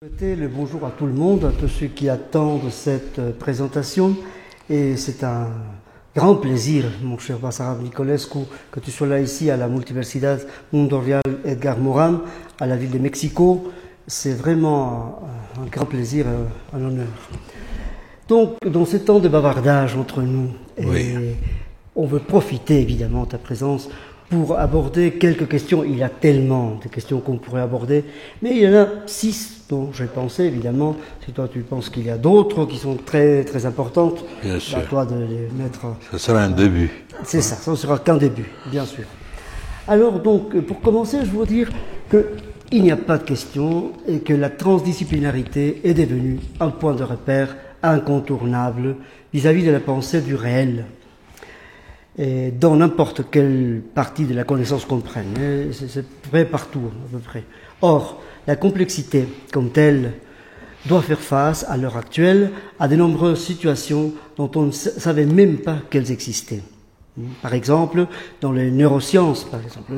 Souhaiter le bonjour à tout le monde, à tous ceux qui attendent cette présentation. Et c'est un grand plaisir, mon cher Bassarab Nicolescu, que tu sois là ici à la Multiversidad Mundorial Edgar Morin, à la ville de Mexico. C'est vraiment un grand plaisir, un honneur. Donc, dans ces temps de bavardage entre nous, on veut profiter évidemment de ta présence pour aborder quelques questions. Il y a tellement de questions qu'on pourrait aborder, mais il y en a 6 dont j'ai pensé, évidemment. Si toi tu penses qu'il y a d'autres qui sont très très importantes, bien sûr. À toi de les mettre. Ce sera un début. C'est ça ne sera qu'un début, bien sûr. Alors donc, pour commencer, je veux dire qu'il n'y a pas de question et que la transdisciplinarité est devenue un point de repère incontournable vis-à-vis de la pensée du réel. Et dans n'importe quelle partie de la connaissance qu'on prenne. C'est vrai partout, à peu près. Or, la complexité, comme telle, doit faire face, à l'heure actuelle, à de nombreuses situations dont on ne savait même pas qu'elles existaient. Par exemple, dans les neurosciences, par exemple,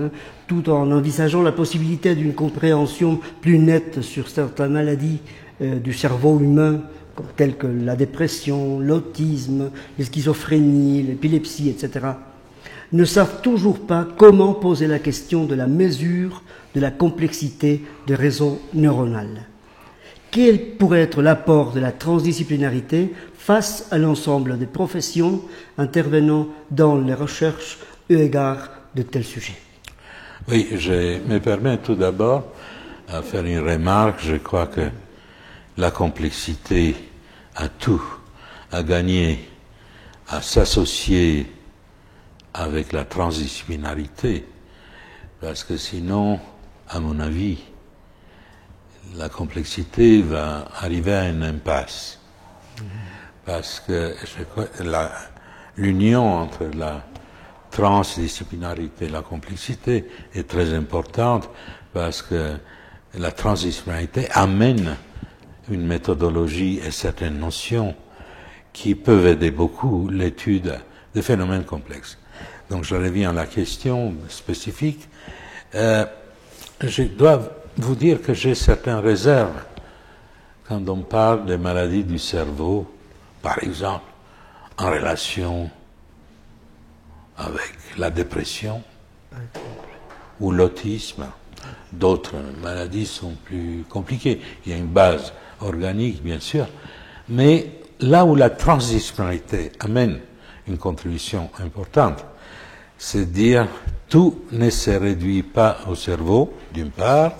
tout en envisageant la possibilité d'une compréhension plus nette sur certaines maladies du cerveau humain, telles que la dépression, l'autisme, les schizophrénies, l'épilepsie, etc., ne savent toujours pas comment poser la question de la mesure de la complexité des réseaux neuronaux. Quel pourrait être l'apport de la transdisciplinarité face à l'ensemble des professions intervenant dans les recherches eu égard de tels sujets? Oui, je me permets tout d'abord à faire une remarque. Je crois que la complexité a tout à gagner à s'associer avec la transdisciplinarité, parce que sinon, à mon avis, la complexité va arriver à une impasse. Parce que l'union entre la transdisciplinarité et la complexité est très importante, parce que la transdisciplinarité amène une méthodologie et certaines notions qui peuvent aider beaucoup l'étude des phénomènes complexes. Donc je reviens à la question spécifique. Je dois vous dire que j'ai certaines réserves quand on parle des maladies du cerveau, par exemple, en relation avec la dépression ou l'autisme. D'autres maladies sont plus compliquées. Il y a une base organique, bien sûr, mais là où la transdisciplinarité amène une contribution importante, c'est dire tout ne se réduit pas au cerveau, d'une part,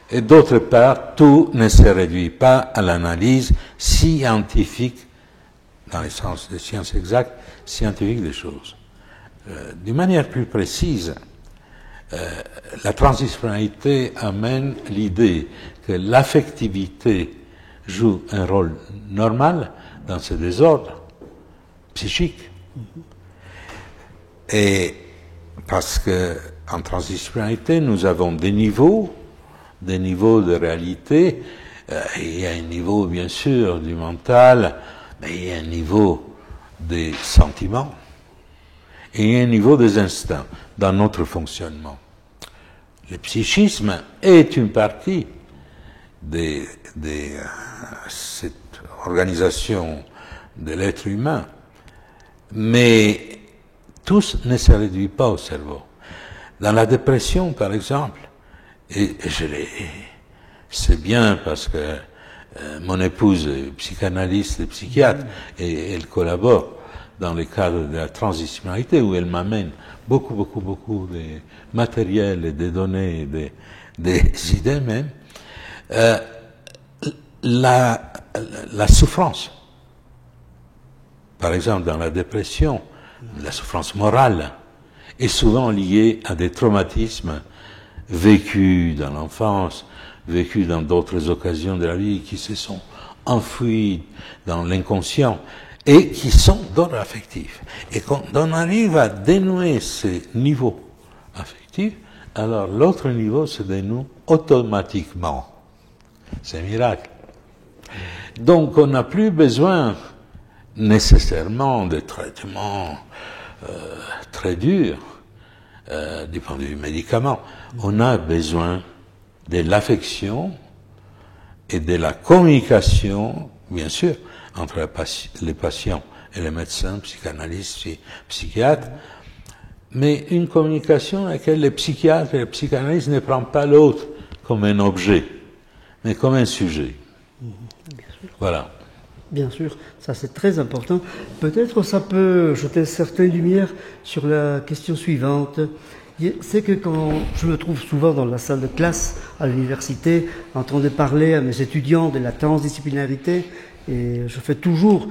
et d'autre part, tout ne se réduit pas à l'analyse scientifique, dans le sens des sciences exactes, scientifiques des choses. D'une manière plus précise, la transdisciplinarité amène l'idée que l'affectivité joue un rôle normal dans ce désordre psychique. Et parce que en transdisciplinarité, nous avons des niveaux de réalité. Il y a un niveau, bien sûr, du mental, mais il y a un niveau des sentiments et il y a un niveau des instincts dans notre fonctionnement. Le psychisme est une partie de cette organisation de l'être humain, mais tout ne se réduit pas au cerveau. Dans la dépression, par exemple, et c'est bien parce que mon épouse est psychanalyste et psychiatre, et elle collabore dans le cadre de la transdisciplinarité où elle m'amène beaucoup de matériel et des données, et des idées même. La souffrance, par exemple dans la dépression, la souffrance morale est souvent liée à des traumatismes vécus dans l'enfance, vécus dans d'autres occasions de la vie, qui se sont enfouis dans l'inconscient et qui sont d'ordre affectif. Et quand on arrive à dénouer ces niveaux affectifs, alors l'autre niveau se dénoue automatiquement. C'est un miracle. Donc on n'a plus besoin nécessairement de traitements très durs du point de vue médicament. On a besoin de l'affection et de la communication, bien sûr, entre les patients et les médecins, psychanalystes, psychiatres, mais une communication à laquelle les psychiatres et les psychanalystes ne prennent pas l'autre comme un objet, mais comme un sujet. Voilà. Bien sûr, ça c'est très important. Peut-être ça peut jeter certaines lumières sur la question suivante. C'est que quand je me trouve souvent dans la salle de classe à l'université en train de parler à mes étudiants de la transdisciplinarité, et je fais toujours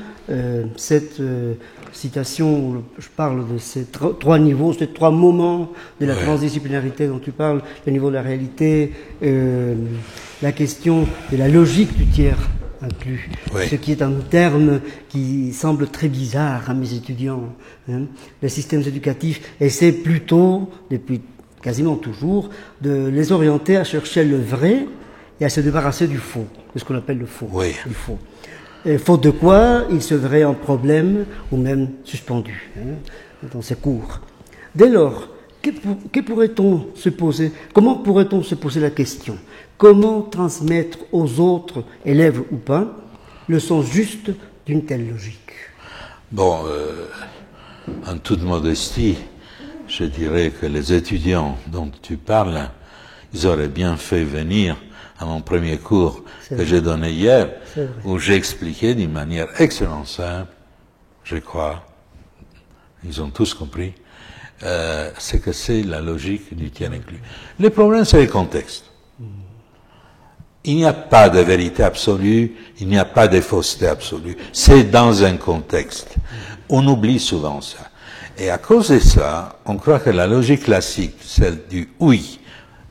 cette citation où je parle de ces trois niveaux, ces trois moments de la transdisciplinarité dont tu parles, le niveau de la réalité, la question de la logique du tiers inclus, ce qui est un terme qui semble très bizarre à mes étudiants. Les systèmes éducatifs essaient plutôt, depuis quasiment toujours, de les orienter à chercher le vrai et à se débarrasser du faux, de ce qu'on appelle le faux. Du faux. Et faute de quoi, ils se verraient en problème ou même suspendus dans ces cours. Dès lors, que pourrait-on se poser, comment pourrait-on se poser la question? Comment transmettre aux autres, élèves ou pas, le sens juste d'une telle logique? Bon, en toute modestie, je dirais que les étudiants dont tu parles, ils auraient bien fait venir à mon premier cours que j'ai donné hier, où j'ai expliqué d'une manière extrêmement simple, je crois, ils ont tous compris, c'est que c'est la logique du tiers inclus. Le problème, c'est le contexte. Il n'y a pas de vérité absolue, il n'y a pas de fausseté absolue. C'est dans un contexte. On oublie souvent ça. Et à cause de ça, on croit que la logique classique, celle du oui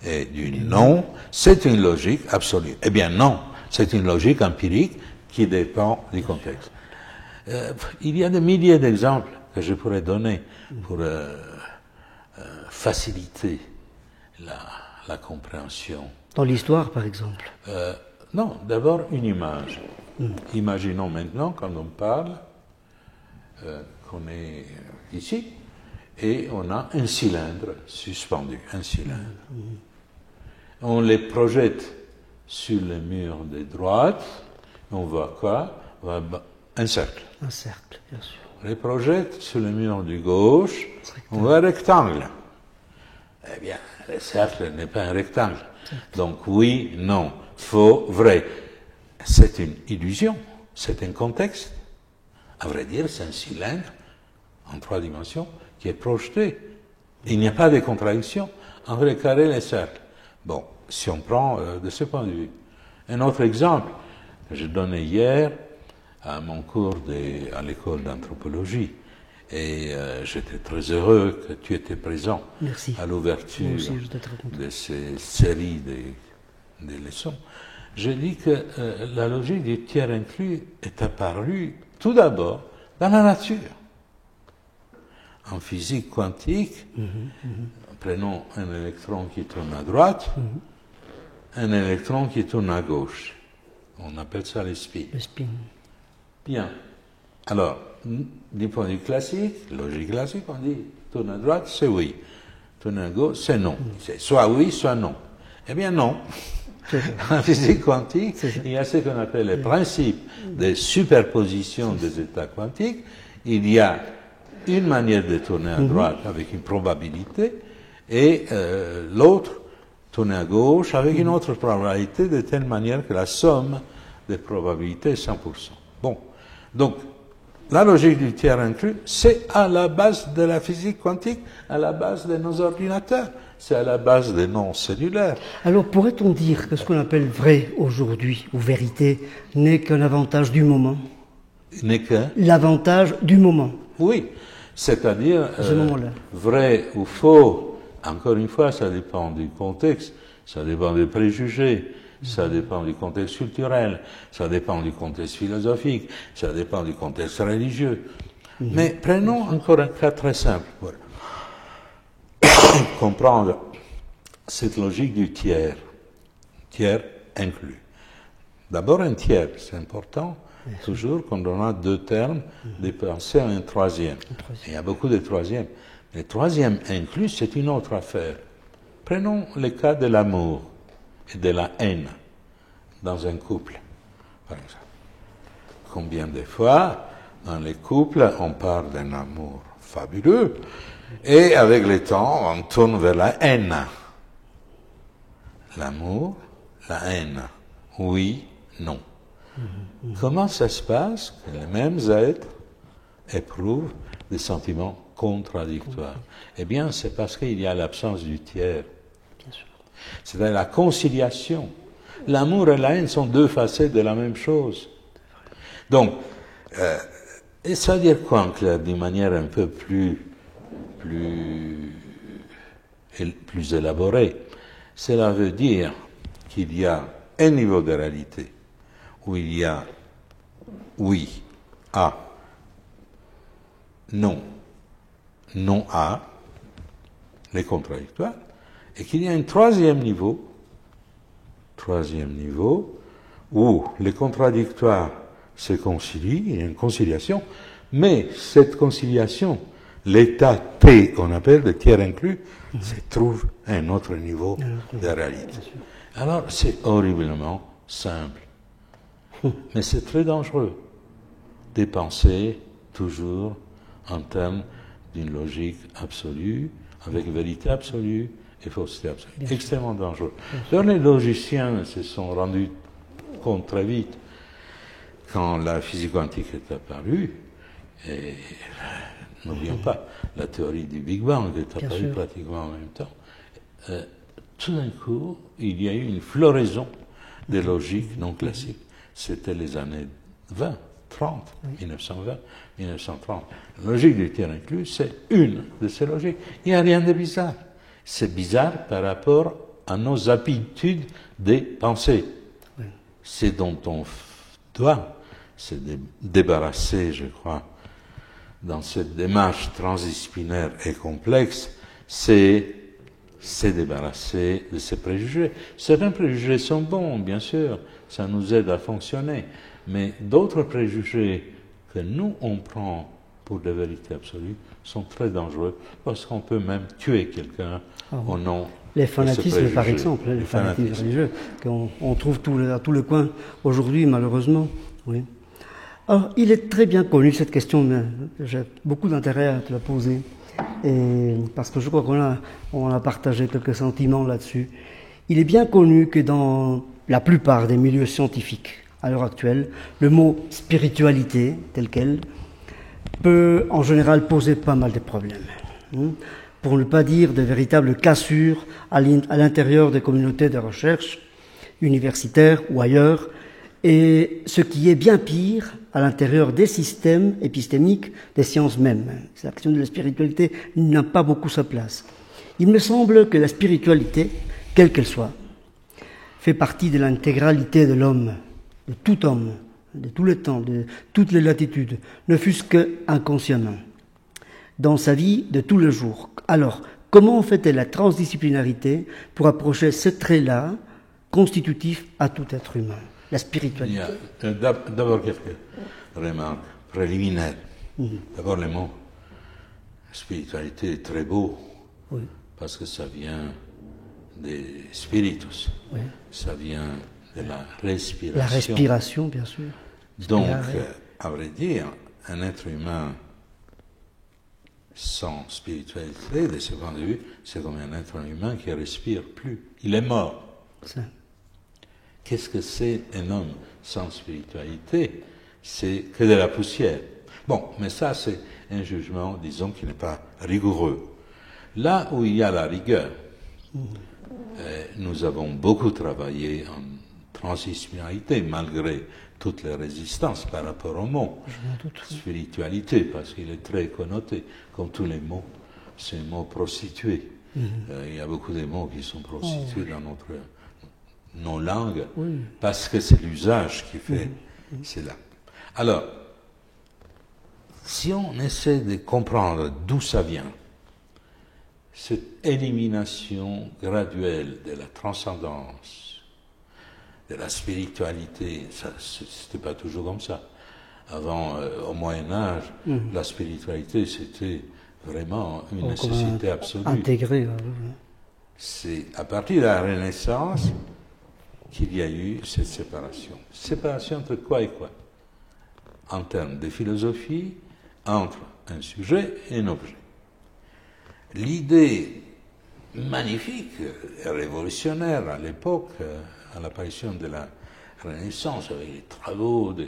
et du non, c'est une logique absolue. Eh bien non, c'est une logique empirique qui dépend du contexte. Il y a des milliers d'exemples que je pourrais donner pour faciliter la compréhension. Dans l'histoire, par exemple? Non, d'abord une image. Imaginons maintenant, quand on parle, qu'on est ici, et on a un cylindre suspendu, un cylindre. On les projette sur le mur de droite, on voit quoi? Un cercle. Un cercle, bien sûr. On les projette sur le mur du gauche, on voit un rectangle. Eh bien, le cercle n'est pas un rectangle. Donc oui, non, faux, vrai. C'est une illusion, c'est un contexte. À vrai dire, c'est un cylindre en 3 dimensions qui est projeté. Il n'y a pas de contradiction entre les carrés et les cercles. Bon, si on prend de ce point de vue. Un autre exemple que j'ai donné hier à mon cours à l'école d'anthropologie. Et j'étais très heureux que tu étais présent. Merci. À l'ouverture de ces séries de leçons. J'ai dit que la logique du tiers inclus est apparue tout d'abord dans la nature. En physique quantique, prenons un électron qui tourne à droite, un électron qui tourne à gauche. On appelle ça le spin. Le spin. Bien. Alors, du point de vue classique, logique classique, on dit tourne à droite, c'est oui. Tourne à gauche, c'est non. C'est soit oui, soit non. Eh bien non. En physique quantique, il y a ce qu'on appelle le principe de superposition des états quantiques. Il y a une manière de tourner à droite avec une probabilité et l'autre tourner à gauche avec une autre probabilité de telle manière que la somme des probabilités est 100%. Bon. Donc, la logique du tiers inclus, c'est à la base de la physique quantique, à la base de nos ordinateurs, c'est à la base des noms cellulaires. Alors, pourrait-on dire que ce qu'on appelle vrai aujourd'hui, ou vérité, n'est qu'un avantage du moment? N'est que l'avantage du moment. Oui, c'est-à-dire vrai ou faux, encore une fois, ça dépend du contexte, ça dépend des préjugés. Ça dépend du contexte culturel, ça dépend du contexte philosophique, ça dépend du contexte religieux. Mais prenons encore un cas très simple pour comprendre cette logique du tiers inclus. D'abord un tiers, c'est important, toujours quand on a 2 termes, de penser à un troisième. Il y a beaucoup de troisièmes. Le troisième inclus, c'est une autre affaire. Prenons le cas de l'amour et de la haine. dans un couple, par exemple. Combien de fois, dans les couples, on parle d'un amour fabuleux, et avec le temps, on tourne vers la haine. L'amour, la haine. Oui, non. Comment ça se passe que les mêmes êtres éprouvent des sentiments contradictoires? Eh bien, c'est parce qu'il y a l'absence du tiers. C'est-à-dire la conciliation. L'amour et la haine sont deux facettes de la même chose. Donc, et ça veut dire quoi, en clair, d'une manière un peu plus élaborée? Cela veut dire qu'il y a un niveau de réalité où il y a oui à, non, non à, les contradictoires, et qu'il y a un troisième niveau où les contradictoires se concilient, il y a une conciliation, mais cette conciliation, l'état T, qu'on appelle le tiers inclus, se trouve à un autre niveau de réalité. Alors c'est horriblement simple, mais c'est très dangereux de penser toujours en termes d'une logique absolue, avec vérité absolue et fausseté absolue. Extrêmement dangereux. Donc les logiciens se sont rendus compte très vite quand la physique quantique est apparue, et n'oublions pas la théorie du Big Bang est apparue pratiquement en même temps, tout d'un coup, il y a eu une floraison des logiques non classiques. C'était les années 20, 30, 1920, 1930. La logique du tiers inclus, c'est une de ces logiques. Il n'y a rien de bizarre. C'est bizarre par rapport à nos habitudes de penser. C'est dont on doit se débarrasser, je crois, dans cette démarche transdisciplinaire et complexe, c'est se débarrasser de ces préjugés. Certains préjugés sont bons, bien sûr, ça nous aide à fonctionner, mais d'autres préjugés que nous, on prend pour des vérités absolues sont très dangereux, parce qu'on peut même tuer quelqu'un au nom les fanatismes, par exemple, les fanatismes religieux, qu'on trouve à tout le coin aujourd'hui, malheureusement. Oui. Alors, il est très bien connu, cette question, mais j'ai beaucoup d'intérêt à te la poser, et parce que je crois qu'on a partagé quelques sentiments là-dessus. Il est bien connu que dans la plupart des milieux scientifiques, à l'heure actuelle, le mot spiritualité, tel quel, peut en général poser pas mal de problèmes. Pour ne pas dire de véritables cassures à l'intérieur des communautés de recherche, universitaires ou ailleurs, et ce qui est bien pire, à l'intérieur des systèmes épistémiques des sciences mêmes. La question de la spiritualité n'a pas beaucoup sa place. Il me semble que la spiritualité, quelle qu'elle soit, fait partie de l'intégralité de l'homme, de tout homme, de tout le temps, de toutes les latitudes, ne fût-ce que inconsciemment, dans sa vie de tous les jours. Alors, comment fait-elle la transdisciplinarité pour approcher ce trait-là, constitutif à tout être humain, la spiritualité? Il y a d'abord quelques remarques préliminaires. D'abord, le mot spiritualité est très beau, parce que ça vient des spiritus, ça vient de la respiration. La respiration, bien sûr. Donc, à vrai dire, un être humain sans spiritualité, de ce point de vue, c'est comme un être humain qui ne respire plus. Il est mort. Ça. Qu'est-ce que c'est un homme sans spiritualité? C'est que de la poussière. Bon, mais ça, c'est un jugement, disons, qui n'est pas rigoureux. Là où il y a la rigueur, nous avons beaucoup travaillé en transdisciplinarité, malgré toutes les résistances par rapport au mot spiritualité, parce qu'il est très connoté, comme tous les mots, c'est un mot prostitué. Il y a beaucoup de mots qui sont prostitués dans nos langues, parce que c'est l'usage qui fait cela. Alors, si on essaie de comprendre d'où ça vient, cette élimination graduelle de la transcendance, de la spiritualité, c'était pas toujours comme ça. Avant, au Moyen-Âge, la spiritualité, c'était vraiment une nécessité absolue. Intégrée. C'est à partir de la Renaissance qu'il y a eu cette séparation. Séparation entre quoi et quoi? En termes de philosophie, entre un sujet et un objet. L'idée magnifique et révolutionnaire à l'époque, à l'apparition de la Renaissance, avec les travaux de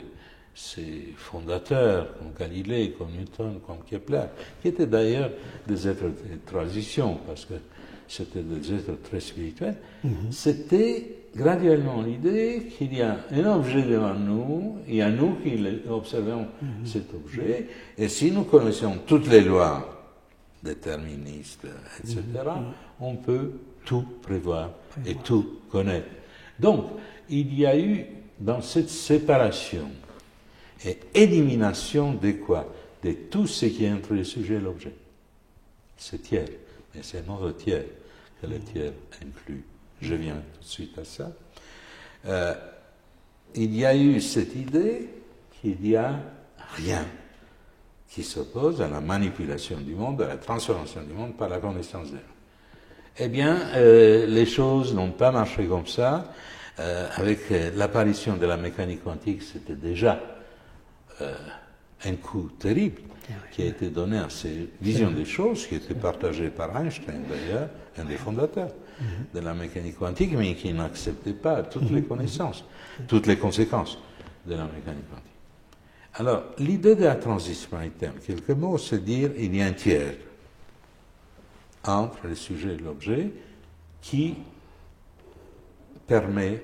ces fondateurs comme Galilée, comme Newton, comme Kepler, qui étaient d'ailleurs des êtres de transition, parce que c'était des êtres très spirituels, c'était graduellement l'idée qu'il y a un objet devant nous, il y a nous qui observons cet objet, et si nous connaissons toutes les lois déterministes, etc., on peut tout prévoir et tout connaître. Donc, il y a eu dans cette séparation et élimination de quoi? De tout ce qui est entre le sujet et l'objet. C'est tiers, mais c'est un autre tiers que le tiers inclut. Je viens tout de suite à ça. Il y a eu cette idée qu'il n'y a rien qui s'oppose à la manipulation du monde, à la transformation du monde par la connaissance de l'homme. Eh bien, les choses n'ont pas marché comme ça. Avec l'apparition de la mécanique quantique, c'était déjà un coup terrible qui a été donné à ces visions des choses, qui était partagée par Einstein d'ailleurs, un des fondateurs de la mécanique quantique, mais qui n'acceptait pas toutes les connaissances, toutes les conséquences de la mécanique quantique. Alors, l'idée de la transdisciplinarité, en quelques mots, c'est dire qu'il y a un tiers entre le sujet et l'objet qui permet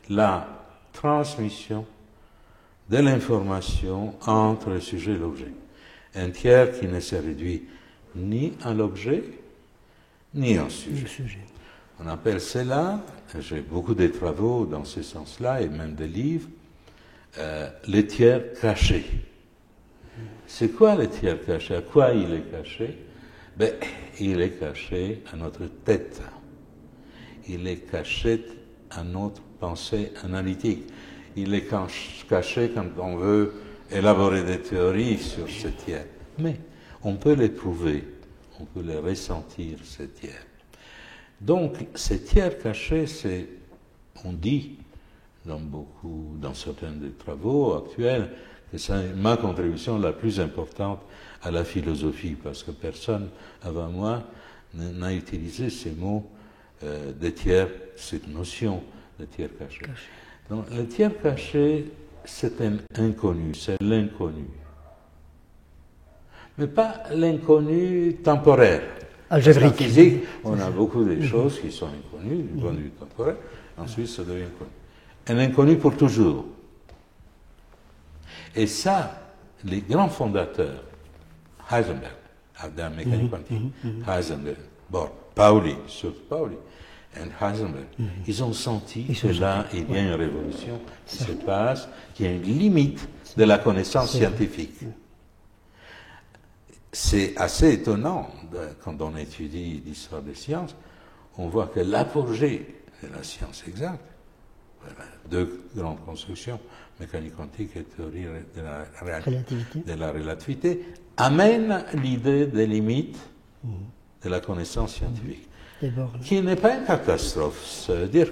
la transmission de l'information entre le sujet et l'objet. Un tiers qui ne se réduit ni à l'objet, ni au sujet. On appelle cela, j'ai beaucoup de travaux dans ce sens-là, et même des livres, le tiers caché. C'est quoi le tiers caché? À quoi il est caché? Ben, il est caché à notre tête. Il est caché à notre pensée analytique. Il est caché quand on veut élaborer des théories sur ce tiers. Mais on peut l'éprouver, on peut le ressentir, ce tiers. Donc, ce tiers caché, c'est, on dit, dans certains des travaux actuels, que c'est ma contribution la plus importante à la philosophie, parce que personne avant moi n'a utilisé ces mots de tiers, cette notion de tiers caché. Donc, le tiers caché, c'est un inconnu, c'est l'inconnu. Mais pas l'inconnu temporaire. Algébrique. En physique, on a beaucoup de choses qui sont inconnues du point de vue temporaire, ensuite ça devient inconnu. Un inconnu pour toujours. Et ça, les grands fondateurs, Heisenberg, de la mécanique quantique, Heisenberg, Bohr, Pauli, surtout Pauli, et Heisenberg, ils ont senti que là, il y a une révolution qui se passe, qu'il y a une limite de la connaissance scientifique. C'est assez étonnant, quand on étudie l'histoire des sciences, on voit que l'apogée de la science exacte, deux grandes constructions, mécanique quantique et théorie de la relativité, amène l'idée des limites de la connaissance scientifique, qui n'est pas une catastrophe. Ça veut dire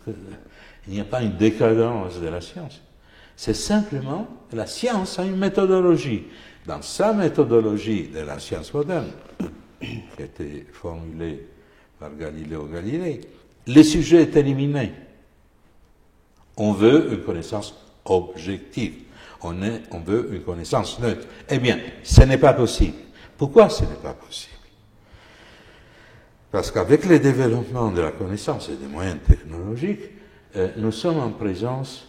qu'il n'y a pas une décadence de la science. C'est simplement que la science a une méthodologie. Dans sa méthodologie de la science moderne, qui a été formulée par Galileo Galilei, le sujet est éliminé. On veut une connaissance objective. On veut une connaissance neutre. Eh bien, ce n'est pas possible. Pourquoi ce n'est pas possible? Parce qu'avec le développement de la connaissance et des moyens technologiques, nous sommes en présence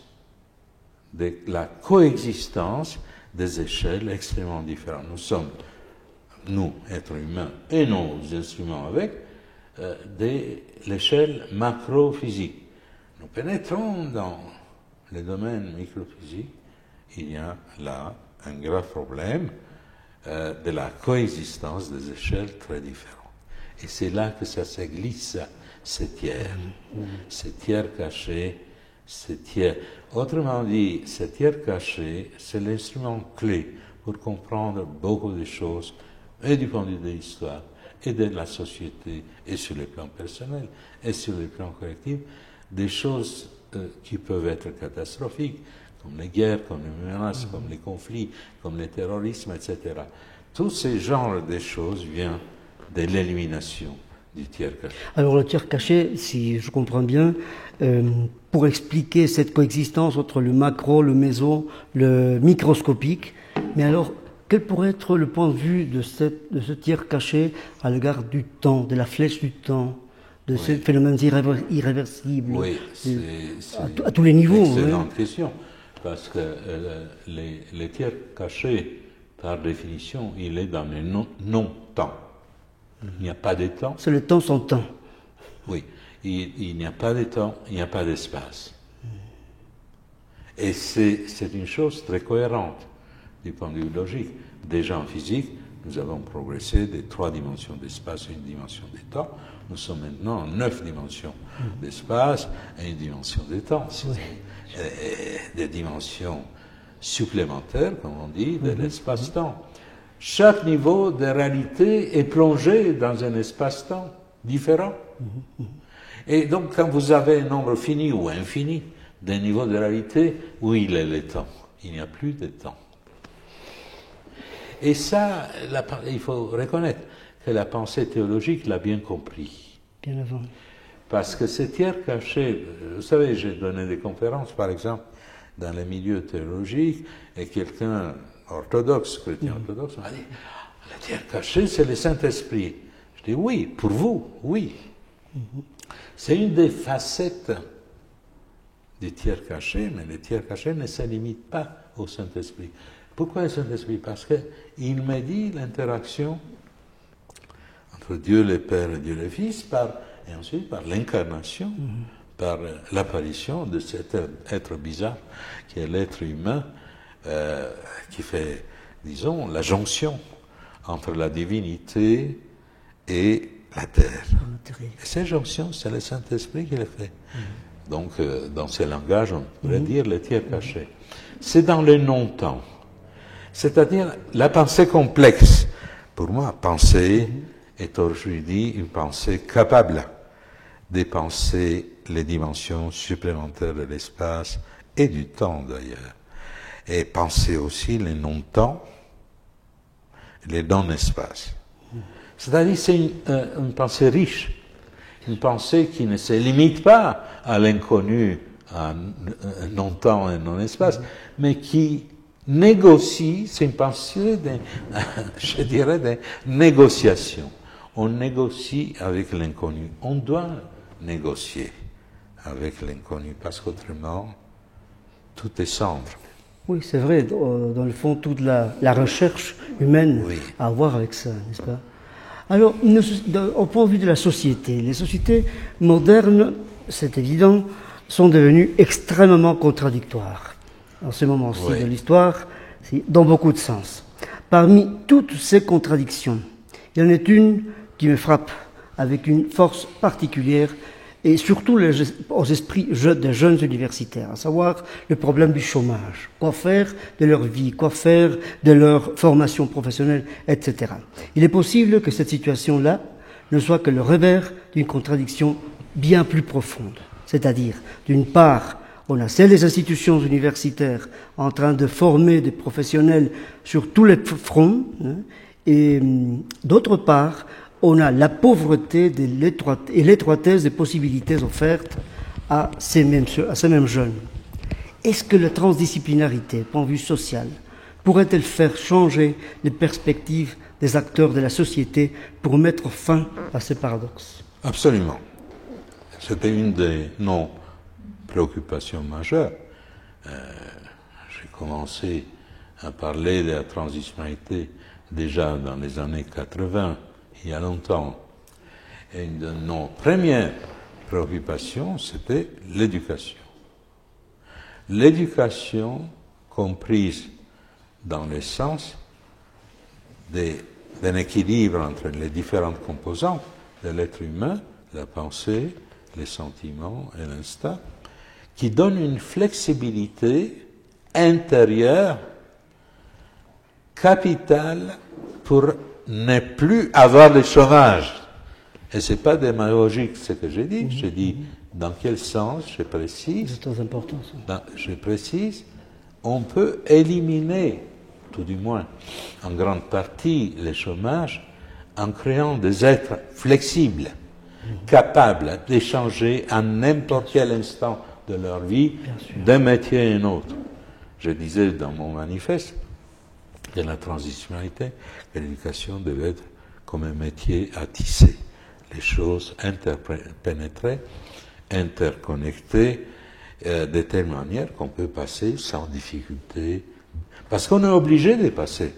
de la coexistence des échelles extrêmement différentes. Nous sommes, nous, êtres humains, et nos instruments avec, de l'échelle macro-physique. Nous pénétrons dans les domaines microphysiques. Il y a là un grave problème de la coexistence des échelles très différentes. Et c'est là que ça se glisse, ces tiers. Ces tiers cachés, ces tiers. Autrement dit, ces tiers cachés, c'est l'instrument clé pour comprendre beaucoup de choses, et du point de vue de l'histoire, et de la société, et sur le plan personnel, et sur le plan collectif, des choses qui peuvent être catastrophiques, comme les guerres, comme les menaces, comme les conflits, comme le terrorisme, etc. Tous ces genres de choses viennent de l'élimination du tiers caché. Alors le tiers caché, si je comprends bien, pour expliquer cette coexistence entre le macro, le méso, le microscopique, mais alors quel pourrait être le point de vue de ce tiers caché à l'égard du temps, de la flèche du temps, de ces phénomènes irréversibles, oui, à tous les niveaux? C'est une excellente question, parce que les tiers cachés, par définition, il est dans le non-temps. Il n'y a pas de temps. C'est le temps sans temps. Oui, il n'y a pas de temps, il n'y a pas d'espace. Et c'est une chose très cohérente du point de vue logique. Déjà en physique, nous avons progressé de 3 dimensions d'espace à une dimension de temps. Nous sommes maintenant en 9 dimensions d'espace et une dimension de temps. Des dimensions supplémentaires, comme on dit, de l'espace-temps. Chaque niveau de réalité est plongé dans un espace-temps différent. Et donc, quand vous avez un nombre fini ou infini d'un niveau de réalité, où il est le temps? Il n'y a plus de temps. Et ça, il faut reconnaître que la pensée théologique l'a bien compris. Bien avant. Parce que ces tiers cachés, vous savez, j'ai donné des conférences, par exemple, dans les milieux théologiques, et quelqu'un orthodoxe, chrétien orthodoxe, m'a dit, le tiers caché, c'est le Saint-Esprit. Je dis, oui, pour vous, oui. C'est une des facettes du tiers caché, mais le tiers caché ne se limite pas au Saint-Esprit. Pourquoi le Saint-Esprit? Parce qu'il me dit l'interaction entre Dieu le Père et Dieu le Fils, et ensuite par l'incarnation, par l'apparition de cet être bizarre qui est l'être humain, qui fait, disons, la jonction entre la divinité et la terre. Et cette jonction, c'est le Saint-Esprit qui le fait. Donc, dans ce langage, on pourrait dire le tiers caché. C'est dans le non-temps. C'est-à-dire la pensée complexe. Pour moi, penser est aujourd'hui une pensée capable de penser les dimensions supplémentaires de l'espace et du temps d'ailleurs. Et penser aussi les non-temps, les non-espaces. C'est-à-dire c'est une pensée riche, une pensée qui ne se limite pas à l'inconnu, à non-temps et non-espace, mais qui négocie, c'est une pensée je dirais, de négociation. On négocie avec l'inconnu. On doit négocier avec l'inconnu, parce qu'autrement, tout est cendre. Oui, c'est vrai, dans le fond, toute la recherche humaine a à voir avec ça, n'est-ce pas? Alors, au point de vue de la société, les sociétés modernes, c'est évident, sont devenues extrêmement contradictoires. En ce moment-ci de l'histoire, dans beaucoup de sens. Parmi toutes ces contradictions, il y en a une qui me frappe avec une force particulière, et surtout aux esprits des jeunes universitaires, à savoir le problème du chômage. Quoi faire de leur vie, quoi faire de leur formation professionnelle, etc. Il est possible que cette situation-là ne soit que le revers d'une contradiction bien plus profonde. C'est-à-dire, d'une part, on a celles des institutions universitaires en train de former des professionnels sur tous les fronts, et d'autre part, on a la pauvreté et l'étroitesse des possibilités offertes à ces mêmes jeunes. Est-ce que la transdisciplinarité, point de vue social, pourrait-elle faire changer les perspectives des acteurs de la société pour mettre fin à ces paradoxes? Absolument. C'était une de nos préoccupations majeures. J'ai commencé à parler de la transdisciplinarité déjà dans les années 80, il y a longtemps. Et une de nos premières préoccupations, c'était l'éducation. L'éducation comprise dans le sens d'un équilibre entre les différentes composantes de l'être humain, la pensée, les sentiments et l'instinct, qui donne une flexibilité intérieure capitale pour ne plus avoir le chômage. Et c'est pas démagogique ce que j'ai dit Dans quel sens, je précise, C'est très important, ça. je précise, on peut éliminer, tout du moins en grande partie, le chômage en créant des êtres flexibles, capables d'échanger à n'importe quel instant de leur vie d'un métier à un autre. Je disais dans mon manifeste de la transdisciplinarité que l'éducation devait être comme un métier à tisser, les choses interpénétrées, interconnectées, de telle manière qu'on peut passer sans difficulté, parce qu'on est obligé de passer.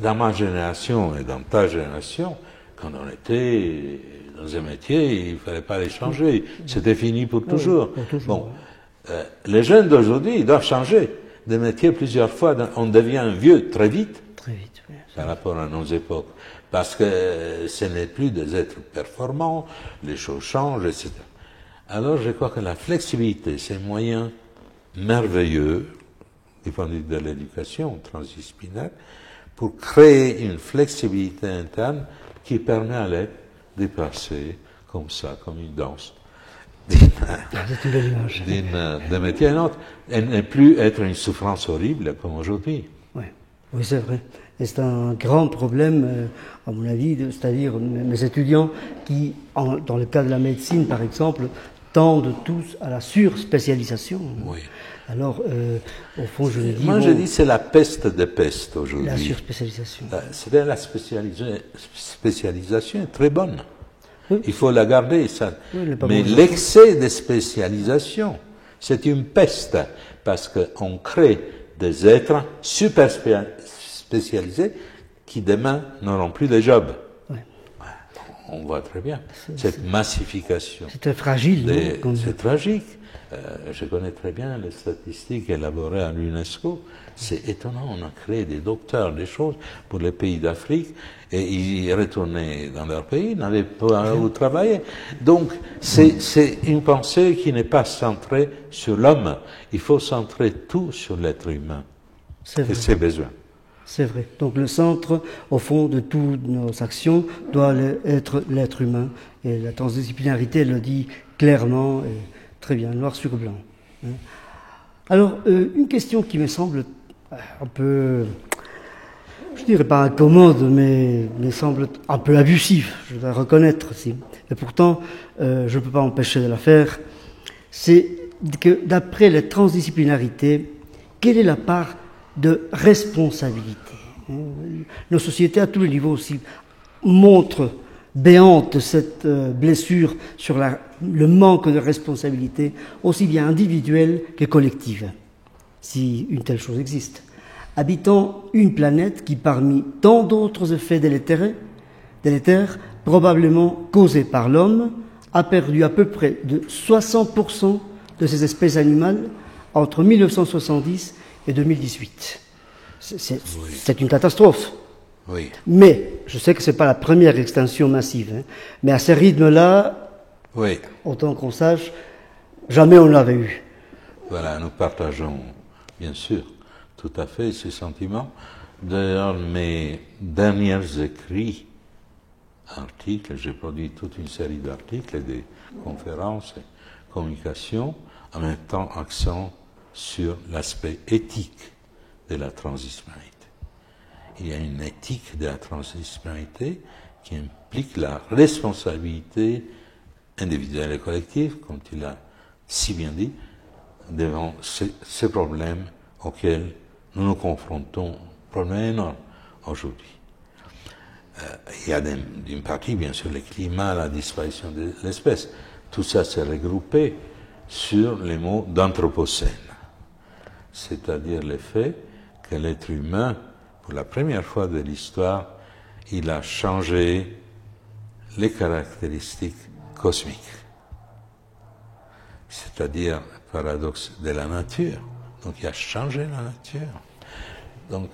Dans ma génération et dans ta génération, quand on était dans un métier, il ne fallait pas les changer, c'était fini pour toujours. Bon, les jeunes d'aujourd'hui, ils doivent changer de métier plusieurs fois, on devient vieux très vite, Oui. par rapport à nos époques, parce que ce n'est plus des êtres performants, les choses changent, etc. Alors je crois que la flexibilité, c'est un moyen merveilleux, du point de vue de l'éducation transdisciplinaire, pour créer une flexibilité interne qui permet à l'être de passer comme ça, comme une danse, d'un métier à un autre, et ne plus être une souffrance horrible comme aujourd'hui. Oui, c'est vrai. Et c'est un grand problème, à mon avis, c'est-à-dire mes étudiants qui, dans le cas de la médecine par exemple, tendent tous à la surspécialisation. Oui. Alors, au fond, je me dis... Moi, je dis c'est la peste des pestes aujourd'hui. La surspécialisation. C'est-à-dire la spécialisation est très bonne. Oui. Il faut la garder, ça. Oui, mais l'excès de spécialisation, c'est une peste, parce qu'on crée des êtres super spécialisés qui demain n'auront plus de job. Oui. On voit très bien cette massification. C'est très fragile. C'est tragique. Je connais très bien les statistiques élaborées à l'UNESCO. C'est étonnant, on a créé des docteurs, des choses pour les pays d'Afrique, et ils retournaient dans leur pays, ils n'avaient pas où travailler. Donc, c'est une pensée qui n'est pas centrée sur l'homme. Il faut centrer tout sur l'être humain et ses besoins. C'est vrai. Donc, le centre, au fond, de toutes nos actions doit être l'être humain. Et la transdisciplinarité le dit clairement. Et très bien, noir sur blanc. Alors, une question qui me semble un peu, je dirais pas incommode, mais me semble un peu abusive, je dois reconnaître aussi. Et pourtant, je ne peux pas m'empêcher de la faire. C'est que, d'après la transdisciplinarité, quelle est la part de responsabilité? Nos sociétés, à tous les niveaux aussi, montrent béante cette blessure sur le manque de responsabilité, aussi bien individuelle que collective, si une telle chose existe. Habitant une planète qui, parmi tant d'autres effets délétères, probablement causés par l'homme, a perdu à peu près de 60% de ses espèces animales entre 1970 et 2018. C'est une catastrophe. Oui. Mais, je sais que ce n'est pas la première extinction massive, mais à ce rythme-là, oui, autant qu'on sache, jamais on l'avait eu. Voilà, nous partageons, bien sûr, tout à fait ce sentiment. D'ailleurs, mes derniers écrits, articles, j'ai produit toute une série d'articles et des conférences et communications, en même temps accent sur l'aspect éthique de la transdisciplinarité. Il y a une éthique de la transdisciplinarité qui implique la responsabilité individuelle et collective, comme tu l'as si bien dit, devant ces problèmes auxquels nous nous confrontons, problèmes énormes aujourd'hui. Il y a d'une partie, bien sûr, le climat, la disparition de l'espèce. Tout ça s'est regroupé sur les mots d'anthropocène, c'est-à-dire le fait que l'être humain, pour la première fois de l'histoire, il a changé les caractéristiques cosmiques. C'est-à-dire, paradoxe de la nature. Donc, il a changé la nature. Donc,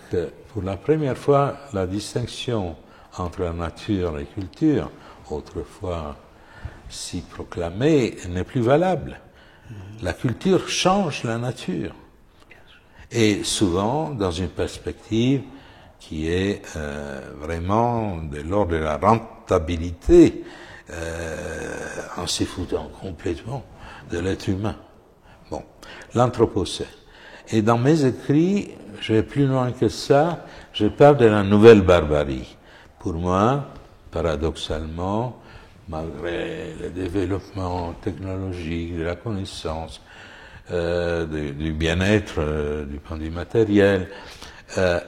pour la première fois, la distinction entre la nature et la culture, autrefois si proclamée, n'est plus valable. La culture change la nature. Et souvent, dans une perspective qui est vraiment de l'ordre de la rentabilité, en s'y foutant complètement de l'être humain. Bon, l'Anthropocène. Et dans mes écrits, je vais plus loin que ça, je parle de la nouvelle barbarie. Pour moi, paradoxalement, malgré le développement technologique, de la connaissance, du bien-être, du point de vue matériel,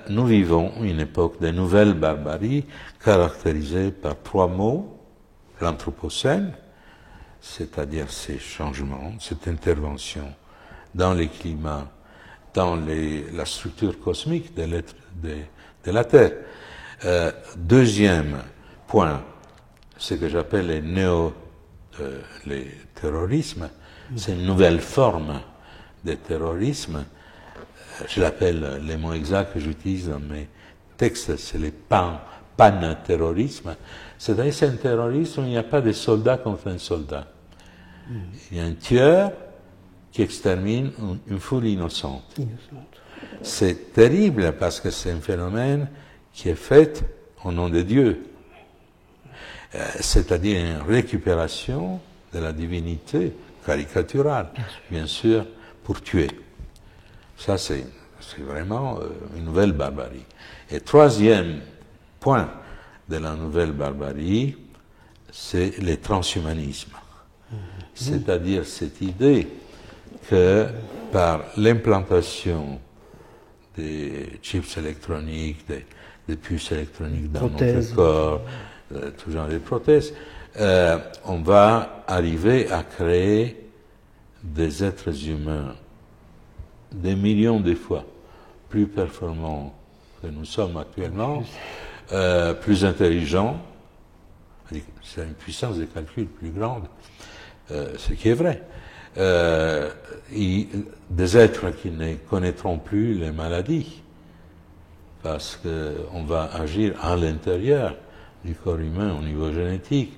nous vivons une époque de nouvelle barbarie caractérisée par 3 mots: l'Anthropocène, c'est-à-dire ces changements, cette intervention dans les climats, dans la structure cosmique de la Terre. Deuxième point, ce que j'appelle les terrorismes, c'est une nouvelle forme de terrorisme. Je l'appelle, les mots exacts que j'utilise dans mes textes, c'est les pan-terrorisme. C'est-à-dire c'est un terrorisme où il n'y a pas de soldat contre un soldat. Il y a un tueur qui extermine une foule innocente. C'est terrible parce que c'est un phénomène qui est fait au nom de Dieu. C'est-à-dire une récupération de la divinité caricaturale, bien sûr, pour tuer. Ça, c'est vraiment une nouvelle barbarie. Et troisième point de la nouvelle barbarie, c'est le transhumanisme. C'est-à-dire cette idée que par l'implantation des chips électroniques, des puces électroniques dans notre corps, tout genre de prothèses, on va arriver à créer des êtres humains des millions de fois plus performants que nous sommes actuellement, plus intelligents, c'est une puissance de calcul plus grande, ce qui est vrai. Des êtres qui ne connaîtront plus les maladies, parce qu'on va agir à l'intérieur du corps humain au niveau génétique,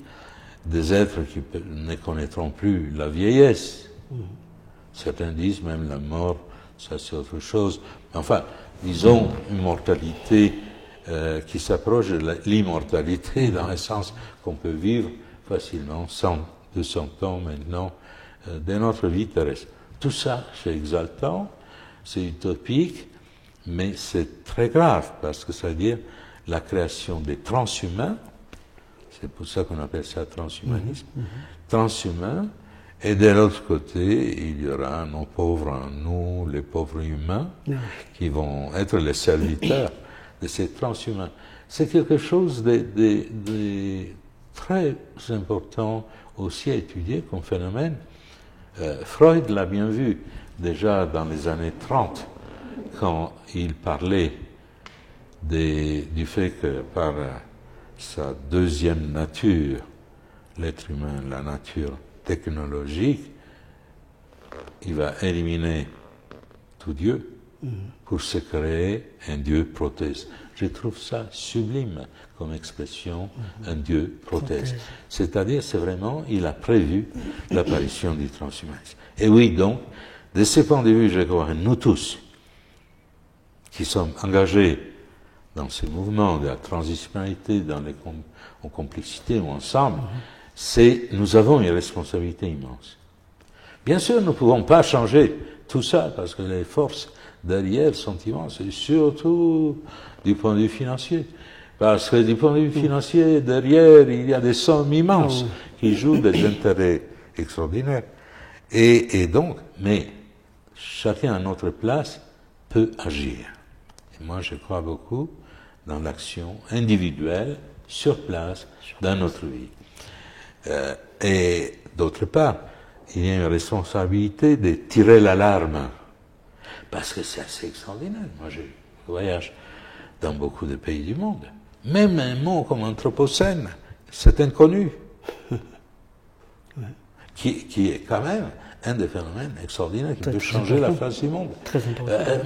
des êtres qui ne connaîtront plus la vieillesse. Certains disent même la mort, ça c'est autre chose. Enfin, disons une mortalité qui s'approche de l'immortalité dans le sens qu'on peut vivre facilement 100, 200 ans maintenant de notre vie terrestre. Tout ça, c'est exaltant, c'est utopique, mais c'est très grave parce que ça veut dire la création des transhumains, c'est pour ça qu'on appelle ça transhumanisme, transhumains, et de l'autre côté, il y aura nos pauvres, nous, les pauvres humains, qui vont être les serviteurs de ces transhumains. C'est quelque chose de très important aussi à étudier comme phénomène. Freud l'a bien vu déjà dans les années 30, quand il parlait du fait que par sa deuxième nature, l'être humain, la nature technologique, il va éliminer tout Dieu pour se créer un Dieu prothèse. Je trouve ça sublime comme expression, un Dieu prothèse. C'est-à-dire, c'est vraiment, il a prévu l'apparition du transhumanisme. Et oui, donc, de ce point de vue, je crois, nous tous, qui sommes engagés dans ces mouvements de la transdisciplinarité, en complexité ou ensemble, nous avons une responsabilité immense. Bien sûr, nous ne pouvons pas changer tout ça, parce que les forces derrière sont immenses, et surtout du point de vue financier. Parce que du point de vue financier, derrière, il y a des sommes immenses qui jouent des intérêts extraordinaires. Et donc, mais chacun à notre place peut agir. Et moi, je crois beaucoup dans l'action individuelle, sur place, dans notre vie. Et d'autre part, il y a une responsabilité de tirer l'alarme. Parce que c'est assez extraordinaire. Moi, je voyage dans beaucoup de pays du monde. Même un mot comme anthropocène, c'est inconnu. Qui est quand même un des phénomènes extraordinaires qui peut changer la face du monde.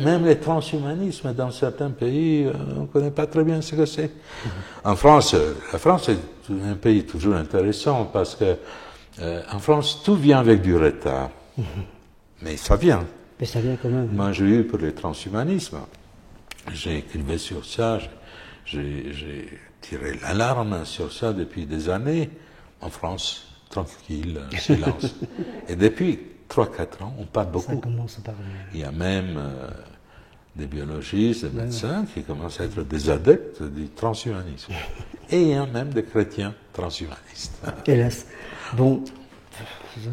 Même les transhumanismes dans certains pays, on ne connaît pas très bien ce que c'est. En France, la France est un pays toujours intéressant parce que en France, tout vient avec du retard. Mais ça vient. Mais ça vient quand même. Moi, j'ai eu pour le transhumanisme. J'ai écrit sur ça, j'ai tiré l'alarme sur ça depuis des années. En France, tranquille, silence. Et depuis 3-4 ans, on parle beaucoup. Ça commence à parler. Il y a même des biologistes, des médecins qui commencent à être des adeptes du transhumanisme. Et il y a même des chrétiens transhumanistes. Hélas. Bon,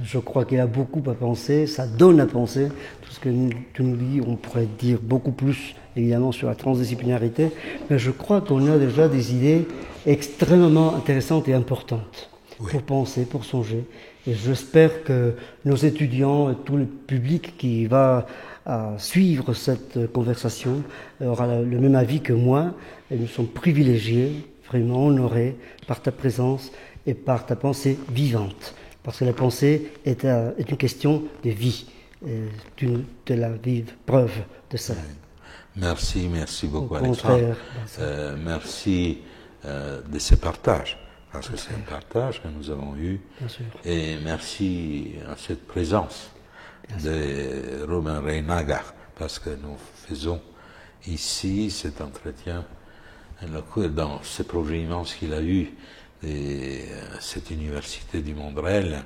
je crois qu'il y a beaucoup à penser, ça donne à penser. Tout ce que tu nous dis, on pourrait dire beaucoup plus, évidemment, sur la transdisciplinarité, mais je crois qu'on a déjà des idées extrêmement intéressantes et importantes pour penser, pour songer. Et j'espère que nos étudiants et tout le public qui va suivre cette conversation aura le même avis que moi. Et nous sommes privilégiés, vraiment honorés par ta présence et par ta pensée vivante. Parce que la pensée est une question de vie. Tu es la vive preuve de ça. Merci beaucoup, Au Alexandre. contraire, merci de ce partage, parce que c'est un partage que nous avons eu. Bien sûr. Et merci à cette présence de Robin Reinaga, parce que nous faisons ici cet entretien dans ce projet immense qu'il a eu, et cette université du Mondrel.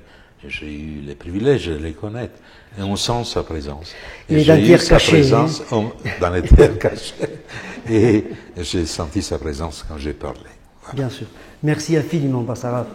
J'ai eu le privilège de les connaître, et on sent sa présence. Et j'ai eu sa présence dans les terres cachées, et j'ai senti sa présence quand j'ai parlé. Voilà. Bien sûr. Merci infiniment, Bassarab.